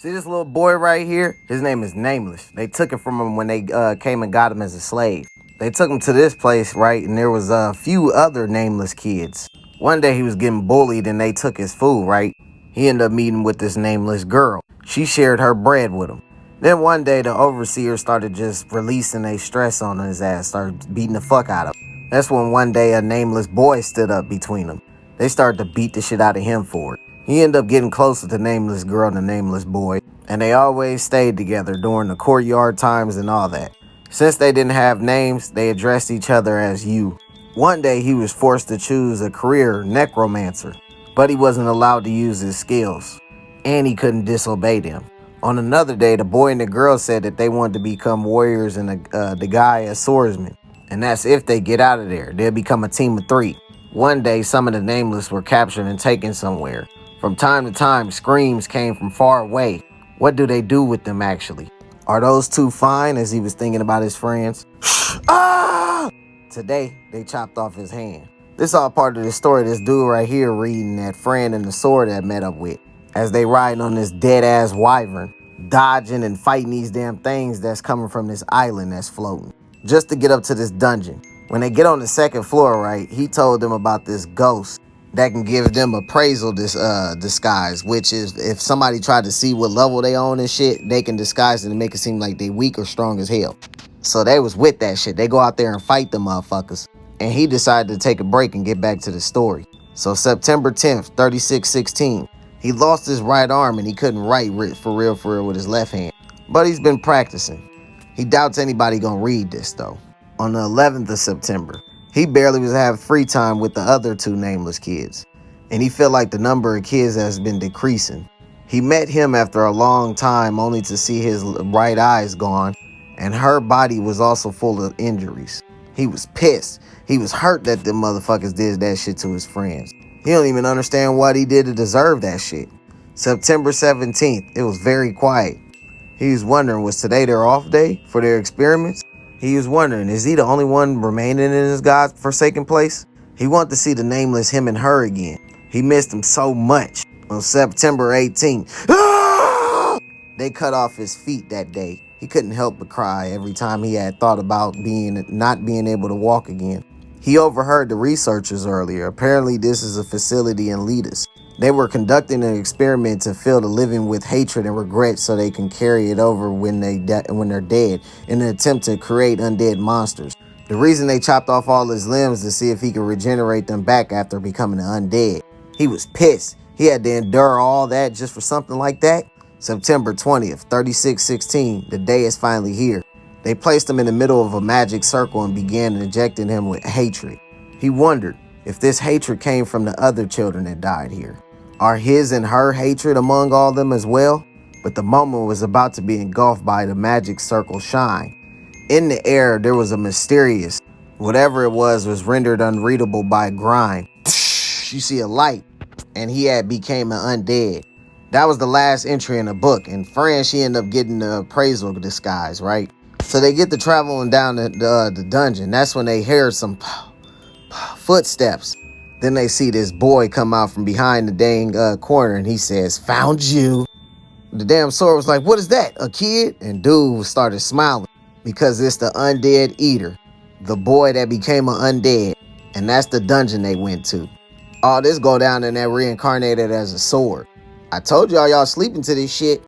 See this little boy right here? His name is Nameless. They took it from him when they came and got him as a slave. They took him to this place, right? And there was a few other nameless kids. One day he was getting bullied and they took his food, right? He ended up meeting with this nameless girl. She shared her bread with him. Then one day the overseer started just releasing a stress on his ass, started beating the fuck out of him. That's when one day a nameless boy stood up between them. They started to beat the shit out of him for it. He ended up getting closer to nameless girl and the nameless boy, and they always stayed together during the courtyard times and all that. Since they didn't have names, they addressed each other as you. One day he was forced to choose a career necromancer, but he wasn't allowed to use his skills, and he couldn't disobey them. On another day, the boy and the girl said that they wanted to become warriors and the guy a swordsman, and that's if they get out of there. They'll become a team of 3. One day, some of the nameless were captured and taken somewhere. From time to time, screams came from far away. What do they do with them, actually? Are those two fine, as he was thinking about his friends? Ah! Today, they chopped off his hand. This all part of the story. This dude right here reading that friend and the sword that met up with. As they riding on this dead-ass wyvern, dodging and fighting these damn things that's coming from this island that's floating. Just to get up to this dungeon. When they get on the second floor, right, he told them about this ghost that can give them appraisal disguise, which is if somebody tried to see what level they on and shit, they can disguise it and make it seem like they weak or strong as hell. So they was with that shit. They go out there and fight the motherfuckers. And he decided to take a break and get back to the story. So September 10th, 3616, he lost his right arm and he couldn't write for real with his left hand. But he's been practicing. He doubts anybody gonna read this though. On the 11th of September, he barely was having free time with the other 2 nameless kids, and he felt like the number of kids has been decreasing. He met him after a long time only to see his right eyes gone, and her body was also full of injuries. He was pissed. He was hurt that the motherfuckers did that shit to his friends. He don't even understand what he did to deserve that shit. September 17th, it was very quiet. He was wondering, was today their off day for their experiments? He was wondering, is he the only one remaining in this God-forsaken place? He wanted to see the nameless him and her again. He missed him so much. On September 18th, they cut off his feet that day. He couldn't help but cry every time he had thought about not being able to walk again. He overheard the researchers earlier. Apparently, this is a facility in Letus. They were conducting an experiment to fill the living with hatred and regret so they can carry it over when they're dead in an attempt to create undead monsters. The reason they chopped off all his limbs to see if he could regenerate them back after becoming an undead. He was pissed. He had to endure all that just for something like that. September 20th, 3616, the day is finally here. They placed him in the middle of a magic circle and began injecting him with hatred. He wondered if this hatred came from the other children that died here. Are his and her hatred among all them as well? But the moment was about to be engulfed by the magic circle shine. In the air, there was a mysterious, whatever it was rendered unreadable by grime. You see a light, and he had became an undead. That was the last entry in the book, and Fran, she ended up getting the appraisal disguise, right? So they get to traveling down the dungeon. That's when they hear some footsteps. Then they see this boy come out from behind the dang corner, and he says, "Found you." The damn sword was like, "What is that, a kid?" And dude started smiling because it's the undead eater, the boy that became an undead, and that's the dungeon they went to. All this go down in that reincarnated as a sword. I told y'all sleeping to this shit.